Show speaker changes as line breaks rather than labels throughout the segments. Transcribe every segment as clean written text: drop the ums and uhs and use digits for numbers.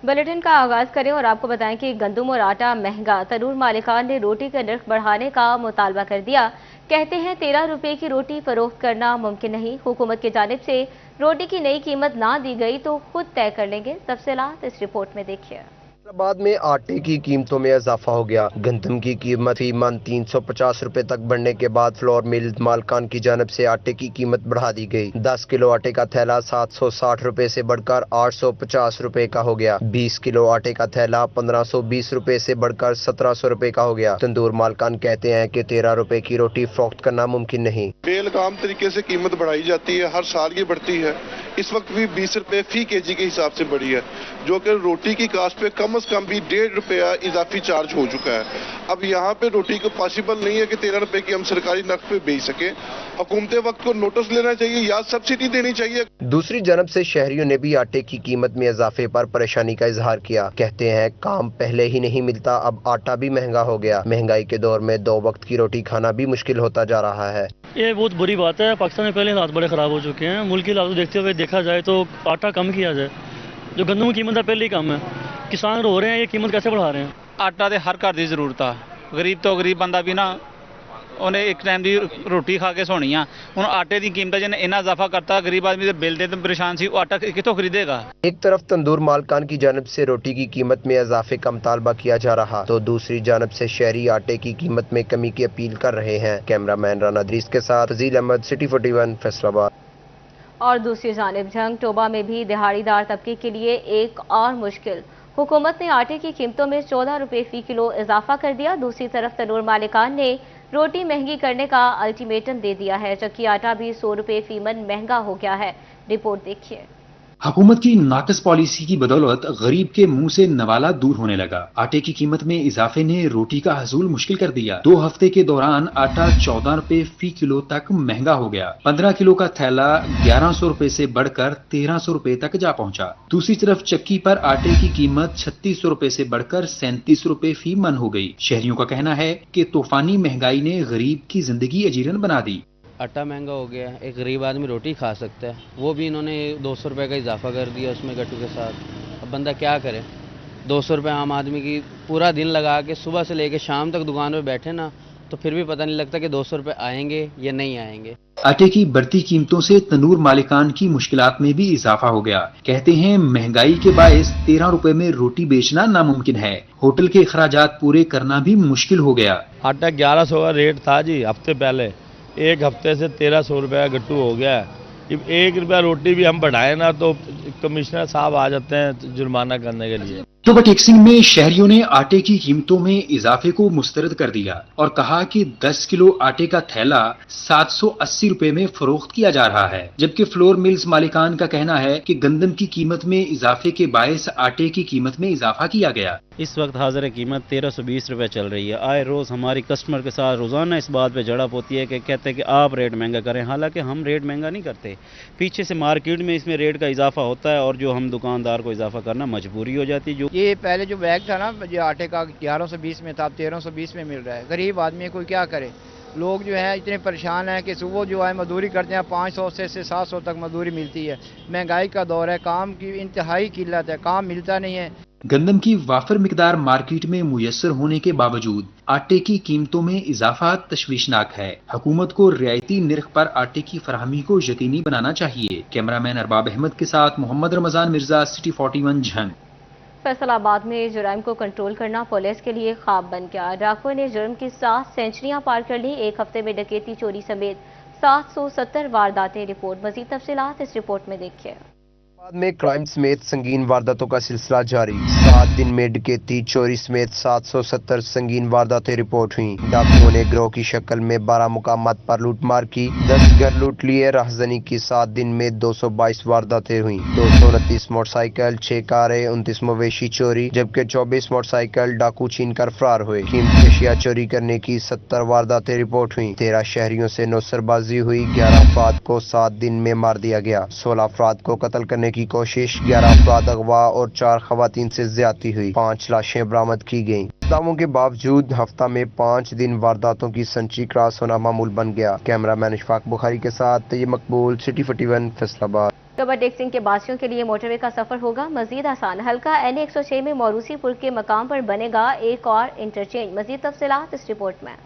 Bulletin का आगाज करें और आपको बताएं कि गंदम और आटा महंगा। तनूर मालिकान ने रोटी का नर्ख बढ़ाने का मुतालबा कर दिया। कहते हैं 13 रुपए की रोटी फरोख्त करना मुमकिन नहीं। हुकूमत की जानिब से रोटी की नई कीमत ना दी गई तो खुद तय कर लेंगे। तफसीलात इस रिपोर्ट में देखिए।
बाद में आटे की कीमतों में इजाफा हो गया। गंदम की कीमत फी मन 350 रुपए तक बढ़ने के बाद फ्लोर मिल मालकान की जानब से आटे की कीमत बढ़ा दी गई। 10 किलो आटे का थैला 760 रुपए से बढ़कर 850 रुपए का हो गया। 20 किलो आटे का थैला 1520 रुपए से बढ़कर 1700 रुपए का हो गया। तंदूर मालकान कहते हैं कि 13 रुपए की रोटी फरोख्त करना मुमकिन नहीं।
बेलगाम तरीके से कीमत बढ़ाई जाती है, हर साल ये बढ़ती है। इस वक्त भी 20 रुपए फी केजी के हिसाब से बढ़ी है, जो कि रोटी की कास्ट पे कम से कम भी 1.5 रुपया इजाफी चार्ज हो चुका है। अब यहाँ पे रोटी को पॉसिबल नहीं है कि 13 रुपए की हम सरकारी नर्ख पे बेच सके। हुकूमत वक्त को नोटिस लेना चाहिए या सब्सिडी देनी चाहिए।
दूसरी जानब से शहरियों ने भी आटे की कीमत में इजाफे पर परेशानी का इजहार किया। कहते हैं काम पहले ही नहीं मिलता, अब आटा भी महंगा हो गया। महंगाई के दौर में 2 वक्त की रोटी खाना भी मुश्किल होता जा रहा है।
ये बहुत बुरी बात है। पाकिस्तान में पहले हालात बड़े ख़राब हो चुके हैं। मुल्क की हालात देखते हुए देखा जाए तो आटा कम किया जाए। जो गंदम की कीमत है पहले ही कम है। किसान रो रहे हैं, ये कीमत कैसे बढ़ा रहे हैं।
आटा तो हर घर की जरूरत है। गरीब तो गरीब बंदा भी ना उन्हें एक टाइम की रोटी खा के सोनी आ। हुण आटे की कीमत जिन्हें इन्ना इजाफा करता, गरीब आदमी बिल दे तो परेशान सी, आटा कितों खरीदेगा। एक
तरफ तंदूर मालकान की जानब से रोटी की कीमत में इजाफे का मुतालबा किया जा रहा, तो दूसरी जानब से शहरी आटे की कीमत में कमी की अपील कर रहे हैं। कैमरामैन राना दरीस के साथ अजील अहमद, सिटी 41, फैसलाबाद।
और दूसरी जानिब जंग टोबा में भी दिहाड़ीदार तबके के लिए एक और मुश्किल। हुकूमत ने आटे की कीमतों में 14 रुपए फी किलो इजाफा कर दिया। दूसरी तरफ तनूर मालिकान ने रोटी महंगी करने का अल्टीमेटम दे दिया है, जबकि आटा भी 100 रुपए फी मन महंगा हो गया है। रिपोर्ट देखिए।
हुकूमत की नाकस पॉलिसी की बदौलत गरीब के मुंह से नवाला दूर होने लगा। आटे की कीमत में इजाफे ने रोटी का हसूल मुश्किल कर दिया। 2 हफ्ते के दौरान आटा 14 रुपए फी किलो तक महंगा हो गया। 15 किलो का थैला 1100 रुपए से बढ़कर 1300 रुपए तक जा पहुंचा। दूसरी तरफ चक्की पर आटे की कीमत 3600 रुपए से बढ़कर 37 रुपए फी मन हो गई। शहरियों का कहना है कि तूफानी महंगाई ने गरीब की जिंदगी अजीरन बना दी।
आटा महंगा हो गया, एक गरीब आदमी रोटी खा सकता है, वो भी इन्होंने 200 रुपये का इजाफा कर दिया उसमें गट्टू के साथ। अब बंदा क्या करे। 200 रुपये आम आदमी की पूरा दिन लगा के सुबह से लेके शाम तक दुकान पे बैठे ना, तो फिर भी पता नहीं लगता कि 200 रुपये आएंगे या नहीं आएंगे।
आटे की बढ़ती कीमतों से तनूर मालिकान की मुश्किलात में भी इजाफा हो गया। कहते हैं महंगाई के बायस 13 रुपए में रोटी बेचना नामुमकिन है। होटल के अखराजात पूरे करना भी मुश्किल हो गया।
आटा 1100 का रेट था जी हफ्ते पहले, एक हफ्ते से 1300 रुपये का गट्टू हो गया है। 1 रुपया रोटी भी हम बढ़ाए ना तो कमिश्नर साहब आ जाते हैं जुर्माना करने के लिए।
टोबा टेक्सिंग में शहरियों ने आटे की कीमतों में इजाफे को मुस्तरद कर दिया और कहा कि 10 किलो आटे का थैला 780 रुपए में फरोख्त किया जा रहा है, जबकि फ्लोर मिल्स मालिकान का कहना है कि गंदम की कीमत में इजाफे के बायस आटे की कीमत में इजाफा किया गया।
इस वक्त हाजिर कीमत 1320 रुपए चल रही है। आए रोज हमारी कस्टमर के साथ रोजाना इस बात पे झड़प होती है कि कहते हैं कि आप रेट महंगा करें, हालांकि हम रेट महंगा नहीं करते। पीछे से मार्केट में इसमें रेट का इजाफा होता है और जो हम दुकानदार को इजाफा करना मजबूरी हो जाती है। जो
ये पहले जो बैग था ना, जो आटे का 1120 में था, अब 1320 में मिल रहा है। गरीब आदमी कोई क्या करे। लोग जो है इतने परेशान हैं कि सुबह जो है मजदूरी करते हैं, 500 से 700 तक मजदूरी मिलती है। महंगाई का दौर है, काम की इंतहाई किल्लत है, काम मिलता नहीं है।
गंदम की वाफर मिकदार मार्केट में मुयस्सर होने के बावजूद आटे की कीमतों में इजाफा तशवीशनाक है। हुकूमत को रियायती निर्ख पर आटे की फराहमी को यकीनी बनाना चाहिए। कैमरामैन अरबाब अहमद के साथ मोहम्मद रमजान मिर्जा, सिटी 41, झंग।
फैसलाबाद में जुर्म को कंट्रोल करना पुलिस के लिए ख्वाब बन गया। डाकुओं ने जुर्म की 7 सेंचुरियां पार कर ली। एक हफ्ते में डकैती, चोरी समेत 770 वारदातें। रिपोर्ट। मजीद तफसीलात इस रिपोर्ट में देखिए।
में क्राइम समेत संगीन वारदातों का सिलसिला जारी। 7 दिन में डकैती, चोरी समेत 770 संगीन वारदातें रिपोर्ट हुई। डाकुओं ने गिरोह की शक्ल में 12 मुकामात पर लूटमार की, 10 घर लूट लिए। राहजनी की 7 दिन में 222 वारदातें हुई। 229 मोटरसाइकिल, 6 कारें, 29 मवेशी चोरी, जबकि 24 मोटरसाइकिल डाकू छीन कर फरार हुए। कीमती अशिया चोरी करने की 70 वारदातें रिपोर्ट हुई। 13 शहरियों से नौसरबाजी हुई। 11 अफराद को 7 दिन में मार दिया गया। 16 अफराद को कत्ल करने की कोशिश। 11 अफराद अगवा और 4 खवातीन से ज्यादती हुई। 5 लाशें बरामद की गयी। दावों के बावजूद हफ्ता में 5 दिन वारदातों की संची क्रॉस होना मामूल बन गया। कैमरामैन इशफाक बुखारी के साथ तैयब मकबूल, सिटी 41, फैसलाबाद।
टोबा टेक्सिंग के बासियों के लिए मोटरवे का सफर होगा मजीद आसान। हल्का NA 106 में मोरूसी पुल के मकाम पर बनेगा एक और इंटरचेंज। मजीद तफसीलात इस रिपोर्ट में।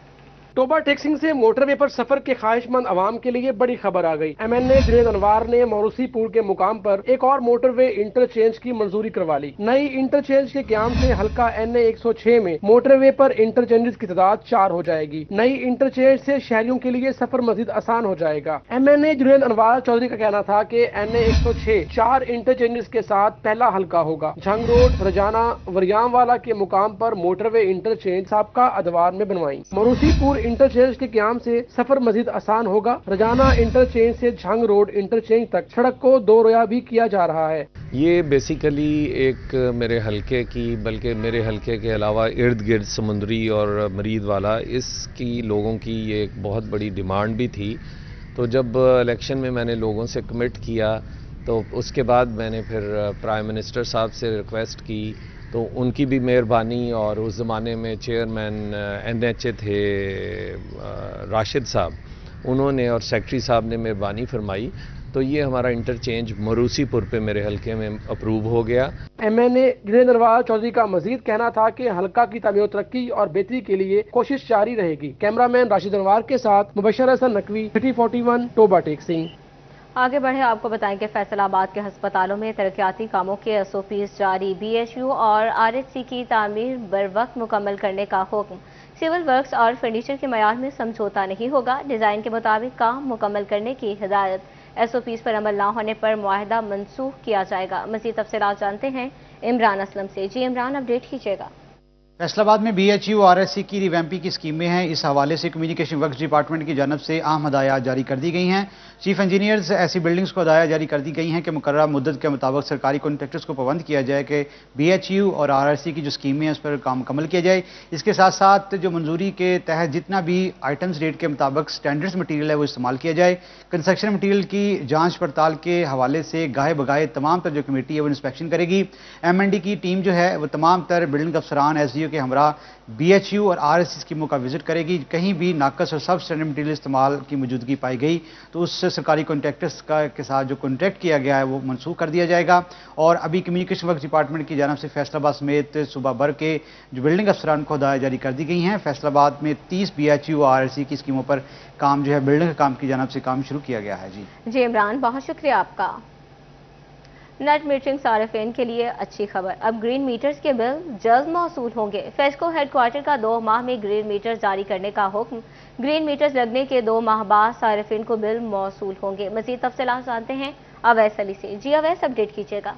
टोबा टेक्सिंग से मोटरवे पर सफर के ख्वाहिशमंद आवाम के लिए बड़ी खबर आ गई। MNA जुनैद अनवार ने मोरूसी पुल के मुकाम पर एक और मोटरवे इंटरचेंज की मंजूरी करवा ली। नई इंटरचेंज के क्याम से हल्का NA 106 में मोटरवे पर इंटरचेंजेस की तादाद 4 हो जाएगी। नई इंटरचेंज से शहरियों के लिए सफर मजीद आसान हो जाएगा। MNA जुनैद अनवार चौधरी का कहना था कि NA 106 4 इंटरचेंजेस के साथ पहला हल्का होगा। झंग रोड, रजाना, वरियामवाला के मुकाम पर मोटरवे इंटरचेंज साबका अदवार में बनवाई। मोरूसी पुल इंटरचेंज के क्याम से सफर मजीद आसान होगा। रजाना इंटरचेंज से झंग रोड इंटरचेंज तक सड़क को 2 रोया भी किया जा रहा है।
ये बेसिकली एक मेरे हलके की, बल्कि मेरे हलके के अलावा इर्द गिर्द समुंदरी और मरीद वाला, इसकी लोगों की ये एक बहुत बड़ी डिमांड भी थी। तो जब इलेक्शन में मैंने लोगों से कमिट किया तो उसके बाद मैंने फिर प्राइम मिनिस्टर साहब से रिक्वेस्ट की, तो उनकी भी मेहरबानी, और उस ज़माने में चेयरमैन NHA थे राशिद साहब, उन्होंने और सेक्रेटरी साहब ने मेहरबानी फरमाई, तो ये हमारा इंटरचेंज मरूसीपुर पे मेरे हलके में अप्रूव हो गया।
MNA जुनैद अनवार चौधरी का मजीद कहना था कि हलका की तामीर तरक्की और बेहतरी के लिए कोशिश जारी रहेगी। कैमरामैन राशिद अनवार के साथ मुबशर हसन नकवी, सिटी 41, टोबा टेक्सिंग।
आगे बढ़े आपको बताएंगे फैसलाबाद के अस्पतालों में तरक्याती कामों के SOPs जारी। BHU और RHC की तामीर बर वक्त मुकम्मल करने का हुक्म। सिविल वर्क्स और फर्नीचर के मयार में समझौता नहीं होगा। डिजाइन के मुताबिक काम मुकम्मल करने की हिदायत। SOPs पर अमल न होने पर मुआहदा मनसूख किया जाएगा। मज़ीद तफसीलात जानते हैं इमरान असलम से। जी इमरान, अपडेट कीजिएगा।
फैसलाबाद में BHU और RHC की रिवैम्पी की स्कीमें हैं। इस हवाले से कम्युनिकेशन वर्क्स डिपार्टमेंट की जानब से अहम हदायत जारी कर दी गई हैं। चीफ इंजीनियर्स ऐसी बिल्डिंग्स को हदायत जारी कर दी गई हैं कि मुकर्रर मुद्दत के मुताबिक सरकारी कॉन्ट्रैक्टर्स को पाबंद किया जाए कि BHU और RHC की जो स्कीमें हैं उस पर काम मुकम्मल किया जाए। इसके साथ साथ जो मंजूरी के तहत जितना भी आइटम्स रेट के मुताबिक स्टैंडर्ड्स मटीरियल है वो इस्तेमाल किया जाए। कंस्ट्रक्शन मटीरियल की जाँच पड़ताल के हवाले से गाहे बगाहे तमाम तर जो कमेटी है वो इंस्पेक्शन करेगी। MND की टीम जो है वो तमाम तर बिल्डिंग अफसरान SDO के हमरा BHU और RHC स्कीमों का विजिट करेगी। कहीं भी नाकस और सब स्टैंडर्ड मटीरियल इस्तेमाल की मौजूदगी पाई गई तो उस सरकारी कॉन्ट्रैक्टर्स के साथ जो कॉन्ट्रैक्ट किया गया है वो मनसूख कर दिया जाएगा। और अभी कम्युनिकेशन वर्क डिपार्टमेंट की जानब से फैसलाबाद समेत सूबा भर के जो बिल्डिंग अफसरान को हदायत जारी कर दी गई हैं। फैसलाबाद में 30 BHU और RHC की स्कीमों पर काम जो है बिल्डिंग काम की जानब से काम शुरू किया गया है। जी
इमरान, बहुत शुक्रिया आपका। नेट मीटरिंग सार्फिन के लिए अच्छी खबर, अब ग्रीन मीटर्स के बिल जल्द मौसूल होंगे। फेस्को हेडक्वार्टर का 2 माह में ग्रीन मीटर्स जारी करने का हुक्म। ग्रीन मीटर्स लगने के 2 माह बाद सार्फिन को बिल मौसूल होंगे। मजीद तफसीलात जानते हैं अवैस अली से। जी अवैस, अपडेट कीजिएगा।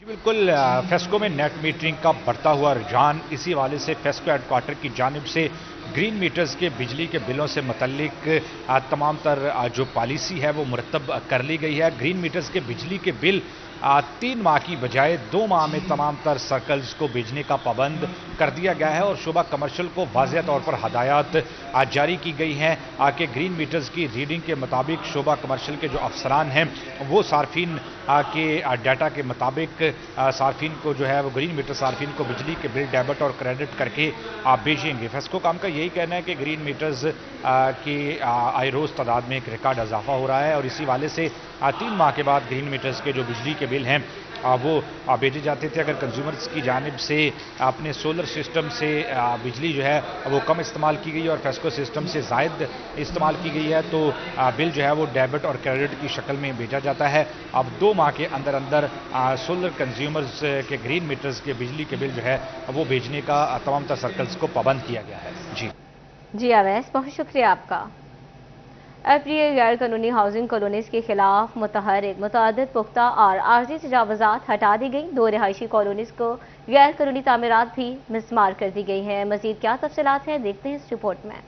जी बिल्कुल, फेस्को में नेट मीटरिंग का बढ़ता हुआ रुझान, इसी हवाले से फेस्को हेडक्वार्टर की जानिब से ग्रीन मीटर्स के बिजली के बिलों से मुतल्लिक तमाम तर जो पॉलिसी है वो मुरतब कर ली गई है। ग्रीन मीटर्स के बिजली के बिल 3 माह की बजाय 2 माह में तमाम तर सर्कल्स को भेजने का पाबंद कर दिया गया है। और शोबा कमर्शियल को वाज़ेह तौर पर हदायत जारी की गई हैं कि ग्रीन मीटर्स की रीडिंग के मुताबिक शोबा कमर्शियल के जो अफसरान हैं वो सार्फिन के डाटा के मुताबिक सार्फिन को जो है वो ग्रीन मीटर सार्फिन को बिजली के बिल डेबिट और क्रेडिट करके भेजेंगे। फेस्को काम का यही कहना है कि ग्रीन मीटर्स की आए रोज़ तादाद में एक रिकॉर्ड इजाफा हो रहा है और इसी वाले से 3 माह के बाद ग्रीन मीटर्स के जो बिजली के बिल हैं वो भेजे जाते थे। अगर कंज्यूमर्स की जानिब से अपने सोलर सिस्टम से बिजली जो है वो कम इस्तेमाल की गई और फेस्को सिस्टम से ज़ायद इस्तेमाल की गई है तो बिल जो है वो डेबिट और क्रेडिट की शक्ल में भेजा जाता है। अब 2 माह के अंदर अंदर सोलर कंज्यूमर्स के ग्रीन मीटर्स के बिजली के बिल जो है वो भेजने का तमाम तर सर्कल्स को पाबंद किया गया है।
जी अवैस, बहुत शुक्रिया आपका। अप्रिय गैर कानूनी हाउसिंग कॉलोनीज के खिलाफ मुतहरिक मुतअद्दिद पुख्ता और आर्जी तजावुज़ात हटा दी गई। 2 रिहायशी कॉलोनीज को गैर कानूनी तामीरात भी मिसमार कर दी गई हैं। मजीद क्या तफसीलात हैं, देखते हैं इस रिपोर्ट में।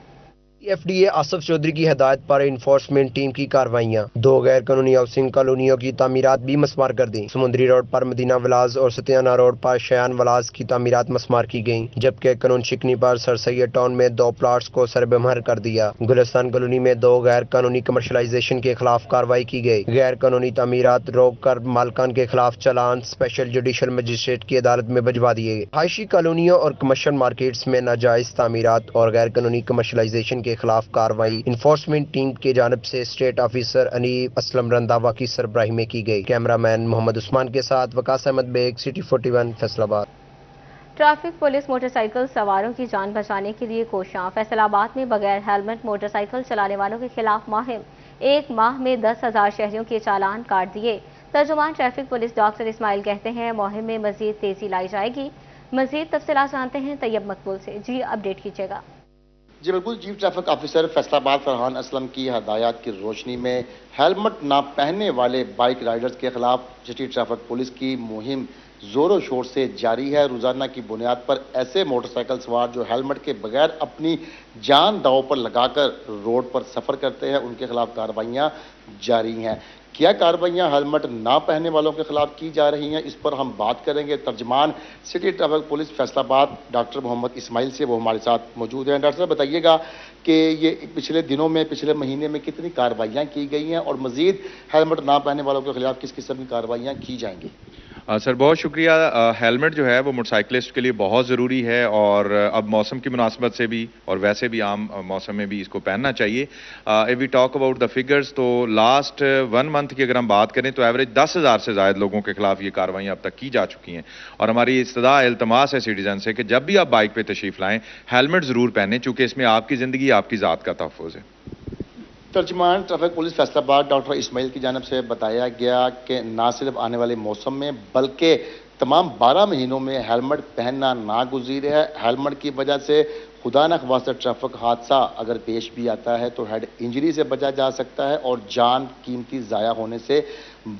FDA आसिफ चौधरी की हदायत पर इन्फोर्समेंट टीम की कार्रवाइयाँ। 2 गैर कानूनी हाउसिंग कॉलोनियों की तामीरात भी मस्मार कर दी। समुद्री रोड पर मदीना विलास और सतियाना रोड पर शयान विलास की तामीरात मस्मार की गयी, जबकि कानून शिकनी पर सर सैयद टाउन में 2 प्लाट्स को सरबमहर कर दिया। गुलिस्तान कॉलोनी में 2 गैर कानूनी कमर्शलाइजेशन के खिलाफ कार्रवाई की गयी। गैर कानूनी तामीरात रोक कर मालकान के खिलाफ चालान स्पेशल जुडिशल मजिस्ट्रेट की अदालत में भिजवा दिए गए। रिहायशी कॉलोनियों और कमर्शियल मार्केट्स में नाजायज तामीरात और गैर कानूनी कमर्शलाइजेशन के खिलाफ कार्रवाई इन्फोर्समेंट टीम की जानिब से स्टेट ऑफिसर अनीब असलम रंधावा की सरबराही में की गई। कैमरामैन मोहम्मद उस्मान के साथ Waqas Ahmed Baig, city 41 Faisalabad.
Traffic police motorcycle सवारों की जान बचाने के लिए कोशां। फैसलाबाद में बगैर हेलमेट मोटरसाइकिल चलाने वालों के खिलाफ मुहिम। 1 माह में 10,000 शहरियों के चालान काट दिए। तर्जुमान ट्रैफिक पुलिस डॉक्टर इस्माइल कहते हैं मुहिम में मजीद तेजी लाई जाएगी। मजीद तफसीलात जानते हैं तैयब मकबूल से। जी अपडेट कीजिएगा।
जी बिल्कुल, chief traffic officer Faisalabad Farhan Aslam की हदायत की रोशनी में हेलमेट ना पहनने वाले बाइक राइडर्स के खिलाफ सिटी ट्रैफिक पुलिस की मुहिम जोरों शोर से जारी है। रोजाना की बुनियाद पर ऐसे मोटरसाइकिल सवार जो हेलमेट के बगैर अपनी जान दांव पर लगाकर रोड पर सफर करते हैं उनके खिलाफ कार्रवाइयां जारी हैं। क्या कार्रवाइयां हेलमेट ना पहनने वालों के खिलाफ की जा रही हैं, इस पर हम बात करेंगे। तर्जमान city traffic police Faisalabad doctor Mohammad Ismail से, वो हमारे साथ मौजूद हैं। डॉक्टर साहब बताइएगा कि ये पिछले दिनों में, पिछले महीने में कितनी कार्रवाइयां की गई हैं और मजीद हेलमेट ना पहनने वालों के खिलाफ किस किस्म की कार्रवाइयां की जाएंगी?
सर बहुत शुक्रिया। हेलमेट जो है वो मोटरसाइकिलिस्ट के लिए बहुत ज़रूरी है और अब मौसम की मुनासबत से भी और वैसे भी आम मौसम में भी इसको पहनना चाहिए। If we talk about the figures तो लास्ट 1 मंथ की अगर हम बात करें तो एवरेज 10,000 से ज़ायद लोगों के खिलाफ ये कार्रवाइयाँ अब तक की जा चुकी हैं और हमारी इस्तदा इल्तमास है सिटीजन से कि जब भी आप बाइक पर तशरीफ़ लाएँ हेलमेट ज़रूर पहनें, चूँकि इसमें आपकी ज़िंदगी, आपकी ज़ात का तहफ़्फ़ुज़ है।
तर्जुमान traffic police Faisalabad doctor Ismail की जानिब से बताया गया कि न सिर्फ आने वाले मौसम में बल्कि तमाम 12 महीनों में हेलमेट पहनना नागुज़ीर है। हेलमेट की वजह से खुदा न ख्वास्ता ट्रैफिक हादसा अगर पेश भी आता है तो हेड इंजरी से बचा जा सकता है और जान कीमती ज़ाया होने से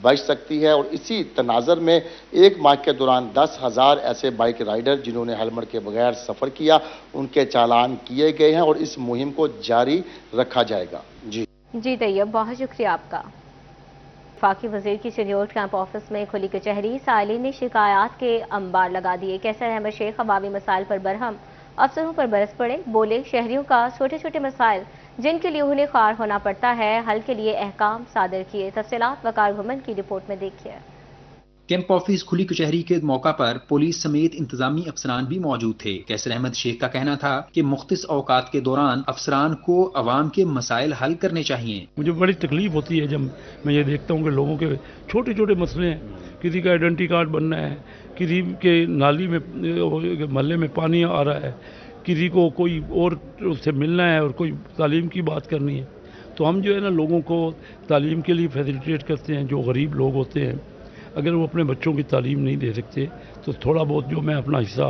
बच सकती है। और इसी तनाज़र में 1 माह के दौरान 10,000 ऐसे बाइक राइडर जिन्होंने हेलमेट के बगैर सफ़र किया उनके चालान किए गए हैं और इस मुहिम को जारी रखा जाएगा।
जी तैयब, बहुत शुक्रिया आपका। वफाकी वजीर की चिन्योट कैंप ऑफिस में खुली कचहरी। साइलिन ने शिकायत के अंबार लगा दिए। कैसर अहमद शेख अवामी मसाइल पर बरहम, अफसरों पर बरस पड़े। बोले शहरियों का छोटे छोटे मसाइल जिनके लिए उन्हें ख्वार होना पड़ता है हल के लिए अहकाम सादर किए। तफसीलात वकार घुमन की रिपोर्ट में देखिए।
कैंप ऑफिस खुली कचहरी के मौका पर पुलिस समेत इंतजामी अफसरान भी मौजूद थे। कैसर अहमद शेख का कहना था कि मुख्तलिफ औकात के दौरान अफसरान को अवाम के मसाइल हल करने चाहिए।
मुझे बड़ी तकलीफ होती है जब मैं ये देखता हूँ कि लोगों के छोटे छोटे मसले हैं। किसी का आइडेंटिटी कार्ड बनना है, किसी के नाली में महल्ले में पानी आ रहा है, किसी को कोई और उससे मिलना है और कोई तालीम की बात करनी है। तो हम जो है ना लोगों को तालीम के लिए फैसिलिटेट करते हैं। जो गरीब लोग होते हैं अगर वो अपने बच्चों की तालीम नहीं दे सकते तो थोड़ा बहुत जो मैं अपना हिस्सा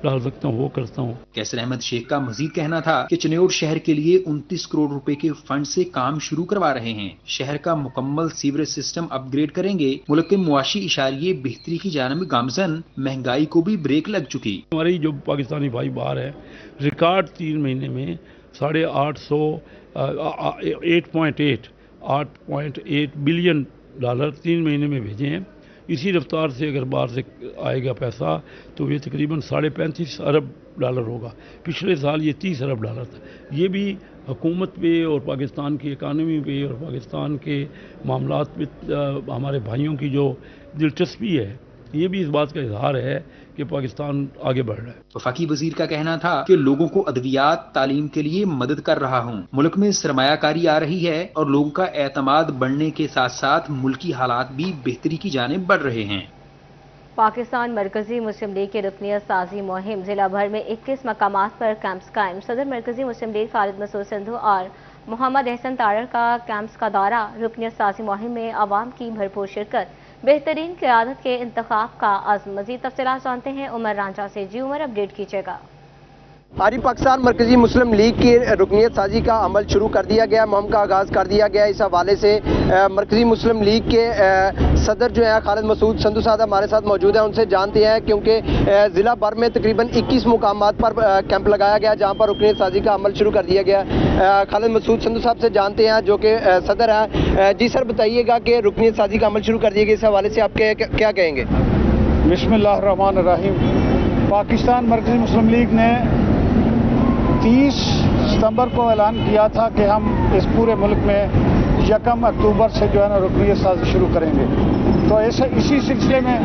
डाल सकता हूँ वो करता हूँ।
कैसर अहमद शेख का मजीद कहना था कि चिन्योट शहर के लिए 29 करोड़ रुपए के फंड से काम शुरू करवा रहे हैं। शहर का मुकम्मल सीवरेज सिस्टम अपग्रेड करेंगे। मुल्क के मुआशी इशारिये बेहतरी की जानिब गामजन, महंगाई को भी ब्रेक लग चुकी।
हमारी जो पाकिस्तानी भाई बाहर है रिकॉर्ड 3 महीने में 8.8 बिलियन डॉलर 3 महीने में भेजे हैं। इसी रफ्तार से अगर बाहर से आएगा पैसा तो ये तकरीबन 35.5 अरब डॉलर होगा। पिछले साल ये 30 अरब डॉलर था। ये भी हुकूमत पे और पाकिस्तान की इकानमी पे और पाकिस्तान के मामलात पे हमारे भाइयों की जो दिलचस्पी है ये भी इस बात का इजहार है कि पाकिस्तान आगे बढ़ रहा है।
वफाकी वजीर का कहना था कि लोगों को अद्वियात तालीम के लिए मदद कर रहा हूँ। मुल्क में सरमायाकारी आ रही है और लोगों का एतमाद बढ़ने के साथ साथ मुल्की हालात भी बेहतरी की जानिब बढ़ रहे हैं।
पाकिस्तान मरकजी मुस्लिम लीग की रुकनियत साजी मुहिम। जिला भर में 21 मकामात पर कैंप्स कायम। सदर मरकजी मुस्लिम लीग खालिद मसूद सिंधु और मोहम्मद एहसन तारड़ का कैंप्स का दौरा। रुकनियत साजी मुहिम में आवाम की भरपूर शिरकत, बेहतरीन क़यादत के इंतखाब का अज़्म। मज़ीद तफ़सीलात जानते हैं उमर रांझा से। जी उमर, अपडेट कीजिएगा।
आरी पाकिस्तान मरकजी मुस्लिम लीग की रुकनियत साजी का अमल शुरू कर दिया गया, मुहिम का आगाज़ कर दिया गया। इस हवाले से मरकजी मुस्लिम लीग के सदर जो है खालिद मसूद संधू साहब हमारे साथ मौजूद हैं। उनसे जानते हैं क्योंकि ज़िला भर में तकरीबन 21 मुकामात पर कैंप लगाया गया जहाँ पर रुकनियत साजी का अमल शुरू कर दिया गया। खालिद मसूद संधू साहब से जानते हैं जो कि सदर हैं। जी सर, बताइएगा कि रुकनियत साजी का अमल शुरू कर दिया गया, इस हवाले से आप क्या कहेंगे?
बिस्मिल्लाहिर्रहमानिर्रहीम। पाकिस्तान मरकजी मुस्लिम लीग ने 30 सितंबर को ऐलान किया था कि हम इस पूरे मुल्क में 1 अक्टूबर से जो है ना रुकनियत साजी शुरू करेंगे। तो इसी सिलसिले में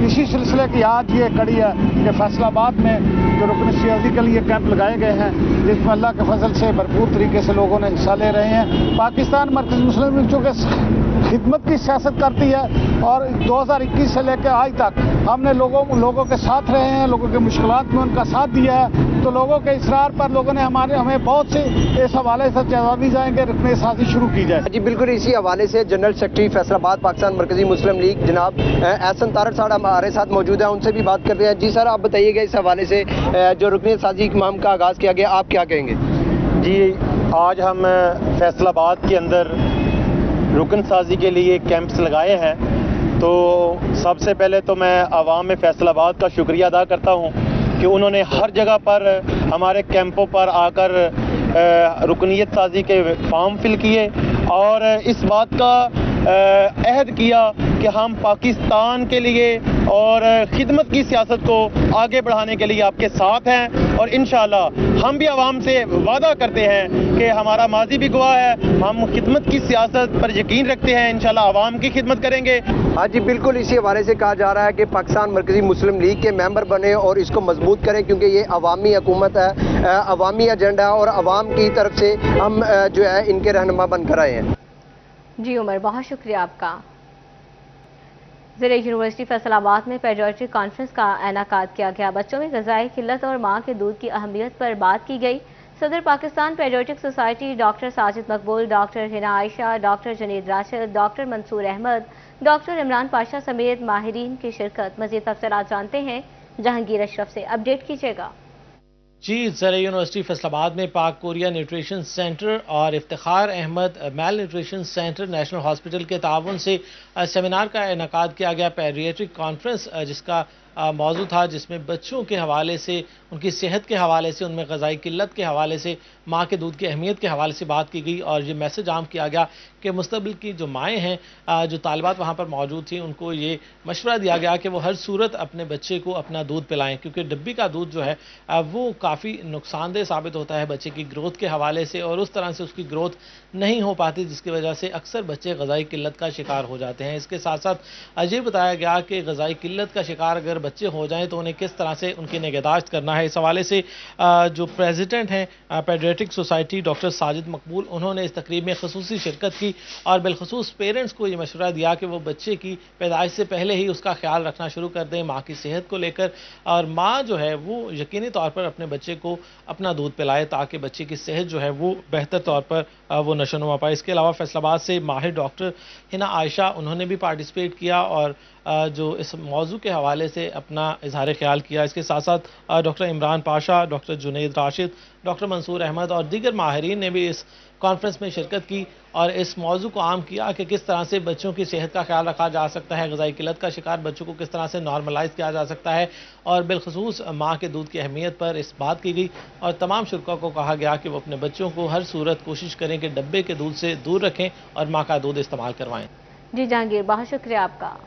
इसी सिलसिले की आज ये कड़ी है कि फैसलाबाद में जो रुकन सियासी के लिए कैंप लगाए गए हैं, जिसमें अल्लाह के फजल से भरपूर तरीके से लोगों ने हिस्सा ले रहे हैं। पाकिस्तान मरकज़ी मुस्लिम लीग चूँकि खिदमत की सियासत करती है और 2021 से लेकर आज तक हमने लोगों के साथ रहे हैं, लोगों के मुश्किलात में उनका साथ दिया है। तो लोगों के इसरार पर लोगों ने हमें बहुत से इस हवाले से जवाबी जाएंगे रुकने साजी शुरू की जाए।
जी बिल्कुल, इसी हवाले से जनरल सेक्रेटरी फैसलाबाद पाकिस्तान मरकजी मुस्लिम लीग जनाब एहसन तारड़ साहब हमारे साथ मौजूद है, उनसे भी बात करते हैं। जी सर, आप बताइएगा इस हवाले से जो रुकने साजी काम का आगाज़ किया गया, आप क्या कहेंगे?
जी, आज हम फैसलाबाद के अंदर रुकन साजी के लिए कैंप्स लगाए हैं। तो सबसे पहले तो मैं आवाम में फैसलाबाद का शुक्रिया अदा करता हूं कि उन्होंने हर जगह पर हमारे कैंपों पर आकर रुकनीत साजी के फॉर्म फिल किए और इस बात का अहद किया कि हम पाकिस्तान के लिए और खिदमत की सियासत को आगे बढ़ाने के लिए आपके साथ हैं और इंशाअल्लाह हम भी आवाम से वादा करते हैं कि हमारा माजी भी गवाह है, हम खिदमत की सियासत पर यकीन रखते हैं, इंशाअल्लाह आवाम की खिदमत करेंगे।
हाँ जी बिल्कुल, इसी हवाले से कहा जा रहा है कि पाकिस्तान मरकजी मुस्लिम लीग के मेंबर बने और इसको मजबूत करें, क्योंकि ये अवामी हुकूमत है, अवामी एजेंडा है और अवाम की तरफ से हम जो है इनके रहनुमा बनकर आए हैं।
जी उमर, बहुत शुक्रिया आपका। ज़िले यूनिवर्सिटी फैसलाबाद में पेडियाट्रिक कॉन्फ्रेंस का इनेकाद किया गया। बच्चों में ग़िज़ाई किल्लत और माँ के दूध की अहमियत पर बात की गई। सदर Pakistan paediatric society doctor Sajid Maqbool, doctor Hina Ayesha, doctor Junaid Rashid, doctor Mansoor Ahmed, doctor Imran Pasha समेत माहिरीन की शिरकत। मज़ीद तफसीलात जानते हैं जहांगीर अशरफ से, अपडेट कीजिएगा।
जी, ज़िले यूनिवर्सिटी फैसलाबाद में पाक कोरिया न्यूट्रिशन सेंटर और Iftikhar Ahmed male nutrition centre national hospital के ताउन से सेमिनार का इनेकाद किया गया। पेडियाट्रिक कॉन्फ्रेंस जिसका मौजू था, जिसमें बच्चों के हवाले से, उनकी सेहत के हवाले से, उनमें ग़िज़ाई किल्लत के हवाले से, माँ के दूध की अहमियत के हवाले से बात की गई और ये मैसेज आम किया गया कि मुस्तक़बिल की जो माएँ हैं, जो तालिबात वहाँ पर मौजूद थी, उनको ये मशवरा दिया गया कि वो हर सूरत अपने बच्चे को अपना दूध पिलाएं, क्योंकि डिब्बी का दूध जो है वो काफ़ी नुकसानदेह साबित होता है बच्चे की ग्रोथ के हवाले से और उस तरह से उसकी ग्रोथ नहीं हो पाती, जिसकी वजह से अक्सर बच्चे ग़िज़ाई किल्लत का शिकार हो जाते हैं। इसके साथ साथ ये बताया गया कि ग़िज़ाई किल्लत का शिकार अगर बच्चे हो जाएं तो उन्हें किस तरह से उनकी निगहदाश्त करना है। इस हवाले से जो प्रेसिडेंट हैं पेडियाट्रिक सोसाइटी डॉक्टर साजिद मकबूल, उन्होंने इस तकरीब में ख़ुसूसी शिरकत की और बिलखसूस पेरेंट्स को ये मशवरा दिया कि वो बच्चे की पैदाइश से पहले ही उसका ख्याल रखना शुरू कर दें माँ की सेहत को लेकर, और माँ जो है वो यकीनी तौर पर अपने बच्चे को अपना दूध पिलाए ताकि बच्चे की सेहत जो है वो बेहतर तौर पर वो नशोनुमा पाए। इसके अलावा फैसलाबाद से माहिर डॉक्टर हिना आयशा, उन्होंने भी पार्टिसिपेट किया और जो इस मौजू के हवाले से अपना इजहार ख्याल किया। इसके साथ साथ doctor Imran Pasha, doctor Junaid Rashid, doctor Mansoor Ahmed और दीगर माहिरीन ने भी इस कॉन्फ्रेंस में शिरकत की और इस मौजू को आम किया कि किस तरह से बच्चों की सेहत का ख्याल रखा जा सकता है, ग़िज़ाई किल्लत का शिकार बच्चों को किस तरह से नॉर्मलाइज किया जा सकता है और बिलखसूस माँ के दूध की अहमियत पर इस बात की गई और तमाम शुरा को कहा गया कि वो अपने बच्चों को हर सूरत कोशिश करें कि डब्बे के दूध से दूर रखें और माँ का दूध इस्तेमाल करवाएं।
जी जहांगीर, बहुत शुक्रिया आपका।